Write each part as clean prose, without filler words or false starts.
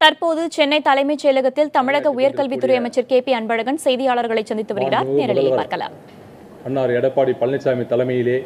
தற்போது சென்னை தலைமைச் செயலகத்தில் தமிழக உயர்கல்வித்துறை அமைச்சர் கே.பி. அன்பழகன் செய்தியாளர்களை சந்தித்து வருகிறார். நேரலையில் பார்க்கலாம். அன்னார் எடப்பாடி பழனிசாமி தலைமையிலே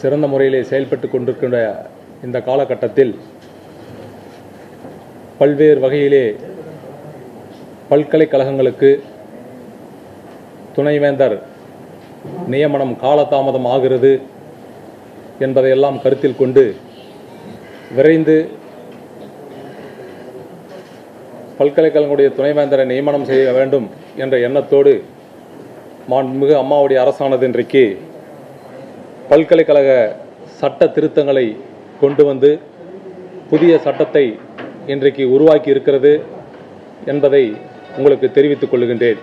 சிறந்த முறையிலே செயல்பட்டு கொண்டிருக்கின்ற இந்த காலகட்டத்தில் பல்வேறு வகையிலே பல்கலைக்கழகங்களுக்கு துணைவேந்தர் நியமனம் காலதாமதம் ஆகிறது என்பதையெல்லாம் கருத்தில் கொண்டு விரைந்து பல்கலைக்கழகங்களுடைய துணைவேந்தரை நியமனம் செய்ய வேண்டும் என்ற எண்ணத்தோடு மாண்புமிகு அம்மாவுடைய அரசானது இன்றைக்கு பல்கலைக்கழக சட்ட திருத்தங்களை கொண்டு வந்து புதிய சட்டத்தை இன்றைக்கு உருவாக்கி இருக்கிறது என்பதை உங்களுக்கு தெரிவித்துக் கொள்கின்றேன்.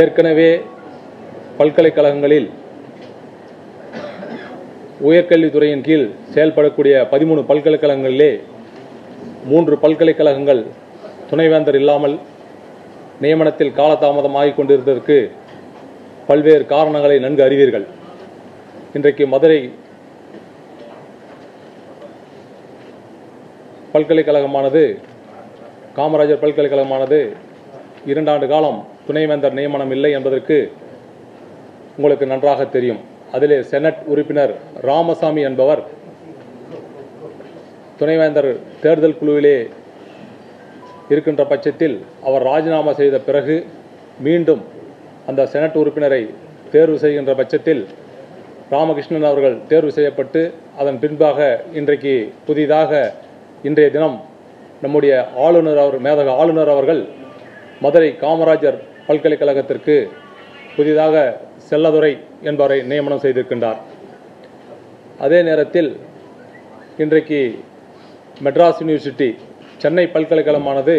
ஏற்கனவே பல்கலைக்கழகங்களில் உயர்கல்வித்துறையின் கீழ் செயல்படக்கூடிய 13 பல்கலைக்கழகங்களிலே 3 பல்கலைக்கழகங்கள் துணைவேந்தர் இல்லாமல் நியமனத்தில் காலதாமதமாகிக் கொண்டிருந்ததற்கு பல்வேறு காரணங்களை நன்கு அறிவீர்கள். இன்றைக்கு மதுரை பல்கலைக்கழகமானது, காமராஜர் பல்கலைக்கழகமானது 2 ஆண்டு காலம் துணைவேந்தர் நியமனம் இல்லை என்பதற்கு உங்களுக்கு நன்றாக தெரியும். அதிலே செனட் உறுப்பினர் ராமசாமி என்பவர் துணைவேந்தர் தேர்தல் குழுவிலே இருக்கின்ற பட்சத்தில் அவர் ராஜினாமா செய்த பிறகு மீண்டும் அந்த செனட் உறுப்பினரை தேர்வு செய்கின்ற பட்சத்தில் ராமகிருஷ்ணன் அவர்கள் தேர்வு செய்யப்பட்டு அதன் பின்பாக இன்றைக்கு புதிதாக இன்றைய தினம் நம்முடைய மேதக ஆளுநர் அவர்கள் மதுரை காமராஜர் பல்கலைக்கழகத்திற்கு புதிதாக செல்லதுரை என்பவரை நியமனம் செய்திருக்கின்றார். அதே நேரத்தில் இன்றைக்கு மெட்ராஸ் யூனிவர்சிட்டி சென்னை பல்கலைக்கழகமானது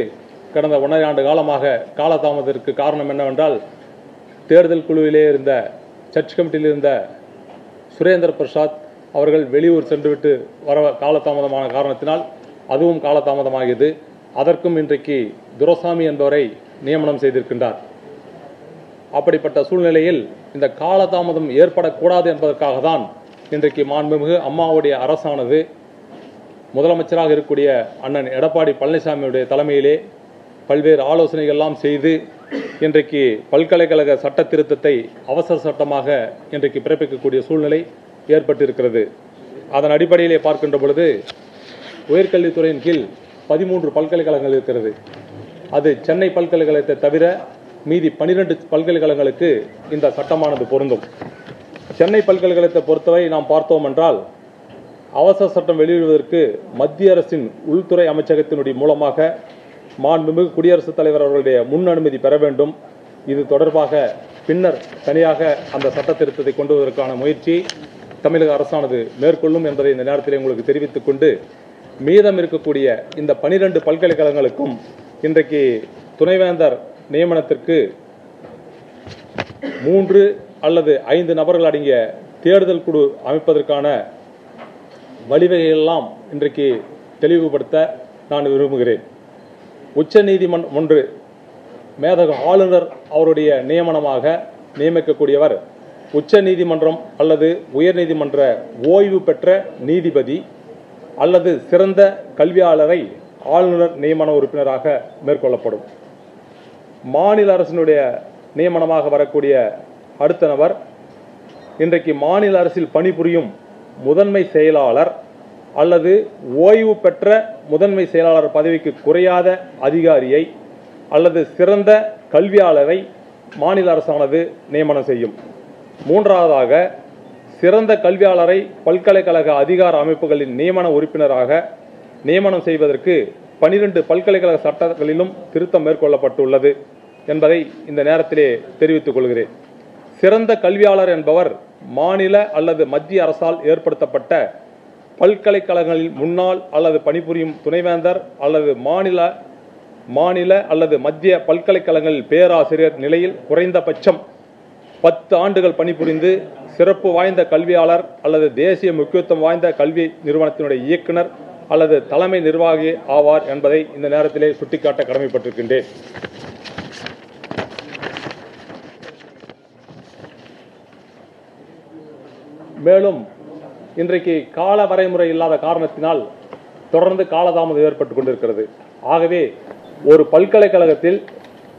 கடந்த 1.5 ஆண்டு காலமாக காலதாமதத்திற்கு காரணம் என்னவென்றால், தேர்தல் குழுவிலே இருந்த சர்ச் கமிட்டியில் இருந்த சுரேந்திர பிரசாத் அவர்கள் வெளியூர் சென்றுவிட்டு வர காலதாமதமான காரணத்தினால் அதுவும் காலதாமதமாகியது. அதற்கும் இன்றைக்கு துரைசாமி என்பவரை நியமனம் செய்திருக்கின்றார். அப்படிப்பட்ட சூழ்நிலையில் இந்த காலதாமதம் ஏற்படக்கூடாது என்பதற்காக தான் இன்றைக்கு மாண்புமிகு அம்மாவுடைய அரசானது முதலமைச்சராக இருக்கக்கூடிய அண்ணன் எடப்பாடி பழனிசாமியுடைய தலைமையிலே பல்வேறு ஆலோசனைகள்லாம் செய்து இன்றைக்கு பல்கலைக்கழக சட்ட திருத்தத்தை அவசர சட்டமாக இன்றைக்கு பிறப்பிக்கக்கூடிய சூழ்நிலை ஏற்பட்டிருக்கிறது. அதன் அடிப்படையிலே பார்க்கின்ற பொழுது உயர்கல்வித்துறையின் கீழ் 13 பல்கலைக்கழகங்கள் இருக்கிறது. அது சென்னை பல்கலைக்கழகத்தை தவிர மீதி 12 பல்கலைக்கழகங்களுக்கு இந்த சட்டமானது பொருந்தும். சென்னை பல்கலைக்கழகத்தை பொறுத்தவரை நாம் பார்த்தோம் என்றால், அவசர சட்டம் வெளியிடுவதற்கு மத்திய அரசின் உள்துறை அமைச்சகத்தினுடைய மூலமாக மாண்புமிகு குடியரசுத் தலைவர் அவர்களுடைய முன் அனுமதி பெற வேண்டும். இது தொடர்பாக பின்னர் தனியாக அந்த சட்ட திருத்தத்தை கொண்டு வருவதற்கான முயற்சி தமிழக அரசானது மேற்கொள்ளும் என்பதை இந்த நேரத்தில் உங்களுக்கு தெரிவித்துக் கொண்டு, மீதம் இருக்கக்கூடிய இந்த 12 பல்கலைக்கழகங்களுக்கும் இன்றைக்கு துணைவேந்தர் நியமனத்திற்கு 3 அல்லது 5 நபர்கள் அடங்கிய தேர்தல் குழு அமைப்பதற்கான வழிவகையெல்லாம் இன்றைக்கு தெளிவுபடுத்த நான் விரும்புகிறேன். உச்ச நீதிமன்றம் ஒன்று மேதக ஆளுநர் அவருடைய நியமனமாக நியமிக்கக்கூடியவர் உச்ச நீதிமன்றம் அல்லது உயர்நீதிமன்ற ஓய்வு பெற்ற நீதிபதி அல்லது சிறந்த கல்வியாளரை ஆளுநர் நியமன உறுப்பினராக மேற்கொள்ளப்படும். மாநில அரசினுடைய நியமனமாக வரக்கூடிய அடுத்த நபர் இன்றைக்கு மாநில அரசில் பணிபுரியும் முதன்மை செயலாளர் அல்லது ஓய்வு பெற்ற முதன்மை செயலாளர் பதவிக்கு குறையாத அதிகாரியை அல்லது சிறந்த கல்வியாளரை மாநில அரசானது நியமனம் செய்யும். மூன்றாவதாக, சிறந்த கல்வியாளரை பல்கலைக்கழக அதிகார அமைப்புகளின் நியமன உறுப்பினராக நியமனம் செய்வதற்கு 12 பல்கலைக்கழக சட்டங்களிலும் திருத்தம் மேற்கொள்ளப்பட்டுள்ளது என்பதை இந்த நேரத்திலே தெரிவித்துக் கொள்கிறேன். சிறந்த கல்வியாளர் என்பவர் மாநில அல்லது மத்திய அரசால் ஏற்படுத்தப்பட்ட பல்கலைக்கழகங்களில் முன்னாள் அல்லது பணிபுரியும் துணைவேந்தர் அல்லது மாநில அல்லது மத்திய பல்கலைக்கழகங்களில் பேராசிரியர் நிலையில் குறைந்தபட்சம் 10 ஆண்டுகள் பணிபுரிந்து சிறப்பு வாய்ந்த கல்வியாளர் அல்லது தேசிய முக்கியத்துவம் வாய்ந்த கல்வி நிறுவனத்தினுடைய இயக்குனர் அல்லது தலைமை நிர்வாகி ஆவார் என்பதை இந்த நேரத்திலே சுட்டிக்காட்ட கடமைப்பட்டிருக்கின்றேன். மேலும் இன்றைக்கு கால வரைமுறை இல்லாத காரணத்தினால் தொடர்ந்து காலதாமதம் ஏற்பட்டு கொண்டிருக்கிறது. ஆகவே ஒரு பல்கலைக்கழகத்தில்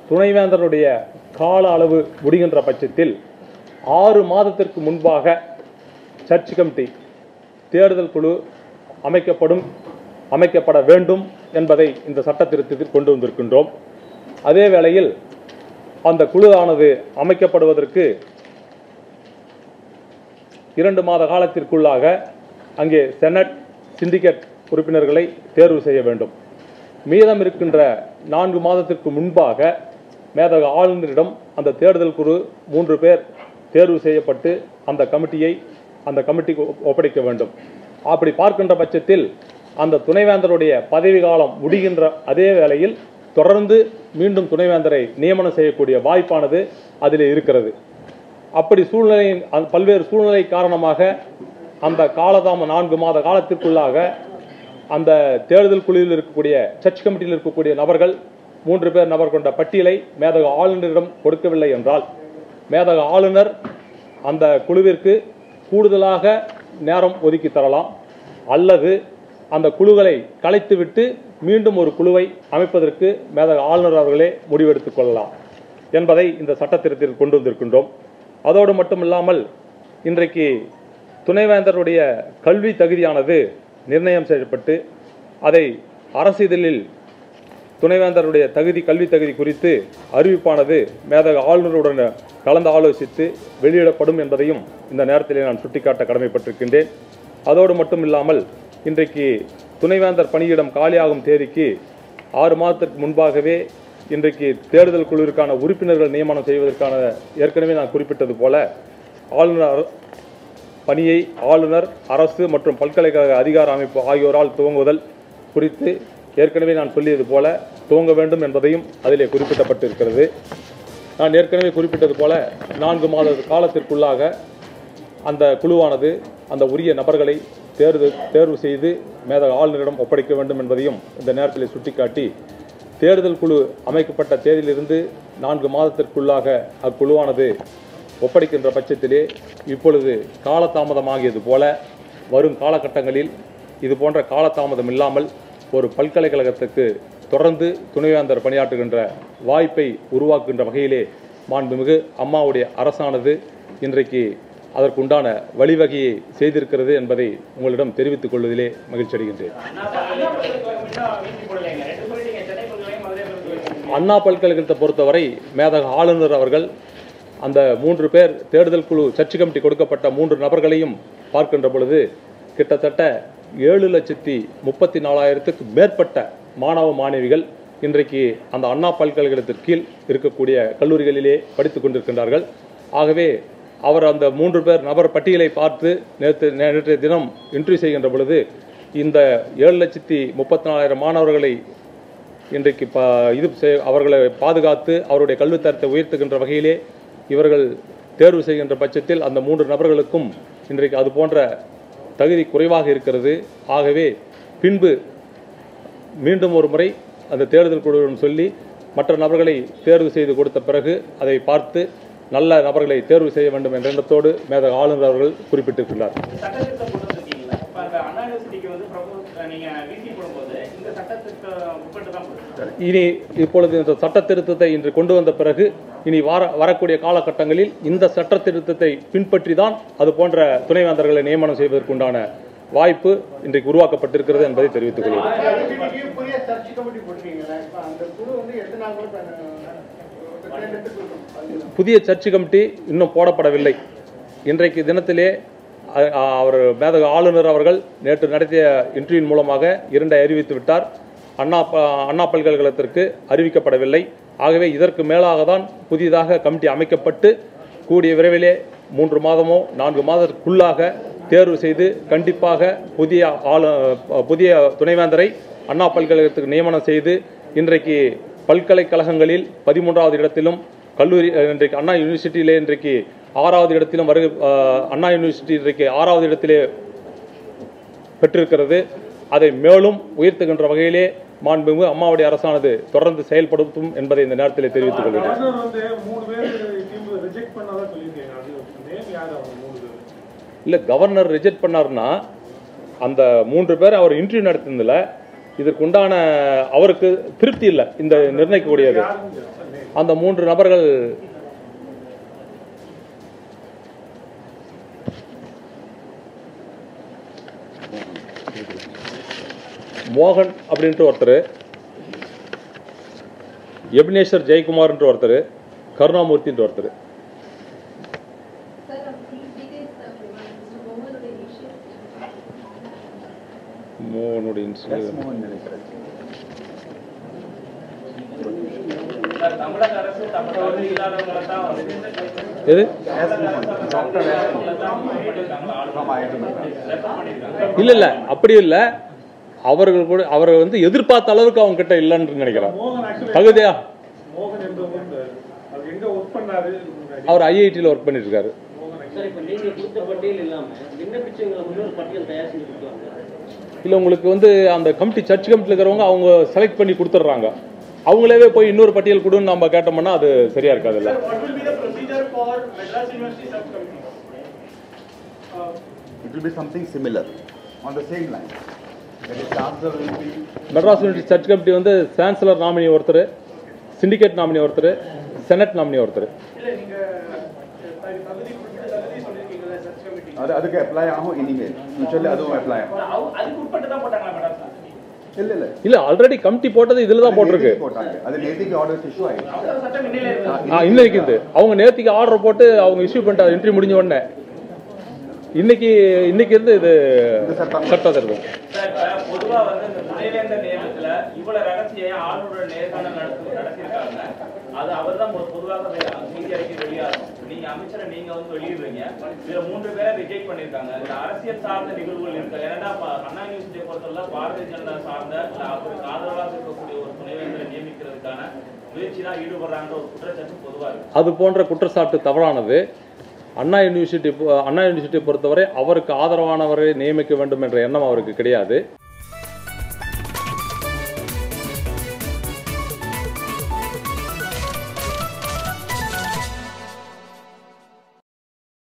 துணைவேந்தருடைய கால அளவு முடிகின்ற பட்சத்தில் 6 மாதத்திற்கு முன்பாக சர்ச் கமிட்டி தேர்தல் குழு அமைக்கப்பட வேண்டும் என்பதை இந்த சட்ட திருத்தத்தில் கொண்டு வந்திருக்கின்றோம். அதே வேளையில் அந்த குழு ஆனது அமைக்கப்படுவதற்கு 2 மாத காலத்திற்குள்ளாக அங்கே செனட் சிண்டிகேட் உறுப்பினர்களை தேர்வு செய்ய வேண்டும். மீதம் இருக்கின்ற 4 மாதத்திற்கு முன்பாக மேதக ஆளுநரிடம் அந்த தேர்தல் குழு 3 பேர் தேர்வு செய்யப்பட்டு அந்த கமிட்டிக்கு ஒப்படைக்க வேண்டும். அப்படி பார்க்கின்ற பட்சத்தில் அந்த துணைவேந்தருடைய பதவி காலம் முடிகின்ற அதே வேளையில் தொடர்ந்து மீண்டும் துணைவேந்தரை நியமனம் செய்யக்கூடிய வாய்ப்பானது அதில் இருக்கிறது. அப்படி பல்வேறு சூழ்நிலை காரணமாக அந்த காலதாம 4 மாத காலத்திற்குள்ளாக அந்த தேர்தல் குழுவில் இருக்கக்கூடிய சர்ச் கமிட்டியில் இருக்கக்கூடிய நபர்கள் 3 பேர் நபர் கொண்ட பட்டியலை மேதக ஆளுநரிடம் கொடுக்கவில்லை என்றால் மேதக ஆளுநர் அந்த குழுவிற்கு கூடுதலாக நேரம் ஒதுக்கி தரலாம், அல்லது அந்த குழுக்களை கலைத்துவிட்டு மீண்டும் ஒரு குழுவை அமைப்பதற்கு மேதக ஆளுநர் அவர்களே முடிவெடுத்துக் கொள்ளலாம் என்பதை இந்த சட்டத்திருத்தத்தில் கொண்டு வந்திருக்கின்றோம். அதோடு மட்டுமில்லாமல் இன்றைக்கு துணைவேந்தருடைய கல்வி தகுதியானது நிர்ணயம் செய்யப்பட்டு அதை அரசிதழில் துணைவேந்தருடைய கல்வி தகுதி குறித்து அறிவிப்பானது மேதக ஆளுநருடன் கலந்து ஆலோசித்து வெளியிடப்படும் என்பதையும் இந்த நேரத்தில் நான் சுட்டிக்காட்ட கடமைப்பட்டிருக்கின்றேன். அதோடு மட்டும் இல்லாமல் இன்றைக்கு துணைவேந்தர் பணியிடம் காலியாகும் தேதிக்கு 6 மாதத்திற்கு முன்பாகவே இன்றைக்கு தேர்தல் குழுவிற்கான உறுப்பினர்கள் நியமனம் செய்வதற்கான ஏற்கனவே நான் குறிப்பிட்டது போல ஆளுநர் பணியை ஆளுநர், அரசு மற்றும் பல்கலைக்கழக அதிகார அமைப்பு ஆகியோரால் துவங்குவதல் குறித்து ஏற்கனவே நான் சொல்லியது போல துவங்க வேண்டும் என்பதையும் அதிலே குறிப்பிடப்பட்டிருக்கிறது. நான் ஏற்கனவே குறிப்பிட்டது போல 4 மாத காலத்திற்குள்ளாக அந்த குழுவானது அந்த உரிய நபர்களை தேர்வு செய்து மேதக ஆளுநரிடம் ஒப்படைக்க வேண்டும் என்பதையும் இந்த நேரத்தில் சுட்டிக்காட்டி, தேர்தல் குழு அமைக்கப்பட்ட தேதியிலிருந்து 4 மாதத்திற்குள்ளாக அக்குழுவானது ஒப்படைக்கின்ற பட்சத்திலே இப்பொழுது காலதாமதமாகியது போல வரும் காலகட்டங்களில் இது போன்ற காலதாமதம் இல்லாமல் ஒரு பல்கலைக்கழகத்துக்கு தொடர்ந்து துணைவேந்தர் பணியாற்றுகின்ற வாய்ப்பை உருவாக்குகின்ற வகையிலே மாண்புமிகு அம்மாவுடைய அரசானது இன்றைக்கு அதற்குண்டான வழிவகையை செய்திருக்கிறது என்பதை உங்களிடம் தெரிவித்துக் கொள்வதிலே மகிழ்ச்சி அடைகின்றேன். அண்ணா பல்கலைக்கழகத்தை பொறுத்தவரை மேதக ஆளுநர் அவர்கள் அந்த 3 பேர் தேர்தல் குழு சர்ச் கமிட்டி கொடுக்கப்பட்ட 3 நபர்களையும் பார்க்கின்ற பொழுது கிட்டத்தட்ட 7,34,000க்கு மேற்பட்ட மாணவ மாணவிகள் இன்றைக்கு அந்த அண்ணா பல்கலைக்கழகத்திற்கு கீழ் இருக்கக்கூடிய கல்லூரிகளிலே படித்துக் கொண்டிருக்கின்றார்கள். ஆகவே அவர் அந்த 3 பேர் நபர் பட்டியலை பார்த்து நேற்றைய தினம் இன்டர்வியூ செய்கின்ற பொழுது இந்த 7,34,000 மாணவர்களை இன்றைக்கு அவர்களை பாதுகாத்து அவருடைய கல்வித்தரத்தை உயர்த்துகின்ற வகையிலே இவர்கள் தேர்வு செய்கின்ற பட்சத்தில் அந்த 3 நபர்களுக்கும் இன்றைக்கு அது போன்ற தகுதி குறைவாக இருக்கிறது. ஆகவே பின்பு மீண்டும் ஒரு முறை அந்த தேர்தல் குழுவிடம் சொல்லி மற்ற நபர்களை தேர்வு செய்து கொடுத்த பிறகு அதை பார்த்து நல்ல நபர்களை தேர்வு செய்ய வேண்டும் என்ற எண்ணத்தோடு மேதக ஆளுநர் அவர்கள் குறிப்பிட்டிருக்கிறார். இனி இப்பொழுது இந்த சட்ட திருத்தத்தை இன்று கொண்டு வந்த பிறகு இனி வரக்கூடிய காலகட்டங்களில் இந்த சட்ட திருத்தத்தை பின்பற்றி தான் அது போன்ற துணைவேந்தர்களை நியமனம் செய்வதற்குண்டான வாய்ப்பு இன்றைக்கு உருவாக்கப்பட்டிருக்கிறது என்பதை தெரிவித்துக் கொள்கிறேன். புதிய சர்ச் கமிட்டி இன்னும் போடப்படவில்லை. இன்றைக்கு தினத்திலே அவர் மேதக ஆளுநர் அவர்கள் நேற்று நடத்திய இன்டர்வியூ மூலமாக 2 அறிவித்து விட்டார். அண்ணா பல்கலைக்கழகத்திற்கு அறிவிக்கப்படவில்லை. ஆகவே இதற்கு மேலாக தான் புதிதாக கமிட்டி அமைக்கப்பட்டு கூடிய விரைவிலே 3 மாதமோ 4 மாதத்திற்குள்ளாக தேர்வு செய்து கண்டிப்பாக புதிய துணைவேந்தரை அண்ணா பல்கலைக்கழகத்துக்கு நியமனம் செய்து இன்றைக்கு பல்கலைக்கழகங்களில் 13வது இடத்திலும் கல்லூரி இன்றைக்கு அண்ணா யூனிவர்சிட்டியிலே இன்றைக்கு 6வது இடத்திலும் அண்ணா யூனிவர்சிட்டி இன்றைக்கு 6வது இடத்திலே பெற்றிருக்கிறது. அதை மேலும் உயர்த்துகின்ற வகையிலே மாண்புமிகு அம்மாவுடைய அரசானது தொடர்ந்து செயல்படுத்தும் என்பதை இந்த நேரத்தில் தெரிவித்துக் கொள்கிறேன். இல்ல, கவர்னர் ரிஜெக்ட் பண்ணார்னா அந்த 3 பேர் அவர் இன்டர்வியூ நடத்தினதில் இதற்குண்டான அவருக்கு திருப்தி இல்லை இந்த நிர்ணயிக்கக்கூடியது. அந்த 3 நபர்கள் மோகன் அப்படின்ட்டு ஒருத்தர், எபினேஸ்வர் ஜெயக்குமார்ன்ற ஒருத்தர், கருணாமூர்த்தின்ற ஒருத்தர். மோகனுடைய எது இல்ல இல்ல அப்படி இல்ல, அவர்கள் கூட அவரை வந்து எதிர்பார்த்த அளவுக்கு அவங்க கிட்ட இல்லைன்னு நினைக்கிறேன். தகுதியா அவர் ஐஐடியில் ஒர்க் பண்ணிட்டு இருக்காரு. இல்ல உங்களுக்கு வந்து அந்த கமிட்டி சர்ச் கமிட்டியில் இருக்கிறவங்க அவங்க செலக்ட் பண்ணி கொடுத்துட்றாங்க. அவங்களே போய் இன்னொரு பட்டியல் கொடுன்னு நம்ம கேட்டோம்னா அது சரியா இருக்காது. இல்ல it will be something similar on the same line. Madras university search committee வந்து சான்சலர் நாமினி ஒருத்தர், சிண்டிகேட் நாமினி ஒருத்தர், செனட் நாமினி ஒருத்தர். அதுக்கு அப்ளை ஆகும் இனிமேல் ஃபியூச்சர்ல அதுவும் அப்ளை ஆகும். அதுக்கு உட்பட்டு தான் போட்டாங்களா மேடம்? இல்ல ஆல்ரெடி கமிட்டி போட்டது இதுல தான் போட்டிருக்கு. அது நேத்திக்கு ஆர்டர் இஷ்யூ ஆயிடுச்சு. இன்னைக்கு அவங்க நேத்திக்கு ஆர்டர் போட்டு அவங்க இஷ்யூ பண்ணிட்டாங்க என்ட்ரி முடிஞ்ச உடனே. இன்னைக்கு இருந்து இது சட்டம் இருக்கும். பொதுவா வந்து இந்த துணைவேந்தர் நியமனத்துல இவ்வளவு ரகசிய ஆளுநரோட நேர்காணல் நடத்திருக்காங்க. அது அவர் தான் பொதுவாக செய்தி அறிக்கை வெளியாகும். நீங்க அமைச்சரை நீங்க வந்து வெளியிடுறீங்க. இதுல 3 பேரை ரிஜெக்ட் பண்ணிருக்காங்க. இந்த அரசியல் சார்ந்த நிகழ்வுகள் இருக்கு. ஏன்னா அண்ணா யூனிவர்சிட்டியை பொறுத்தவரை பாரதிய ஜனதா சார்ந்த அவருக்கு ஆதரவாக இருக்கக்கூடிய ஒரு துணைவேந்தரை நியமிக்கிறதுக்கான முயற்சி தான் ஈடுபடுறாங்க ஒரு குற்றச்சாட்டு பொதுவா இருக்கு. அது போன்ற குற்றச்சாட்டு தவறானது. அண்ணா யூனிவர்சிட்டியை பொறுத்தவரை அவருக்கு ஆதரவானவரை நியமிக்க வேண்டும் என்ற எண்ணம் அவருக்கு கிடையாது.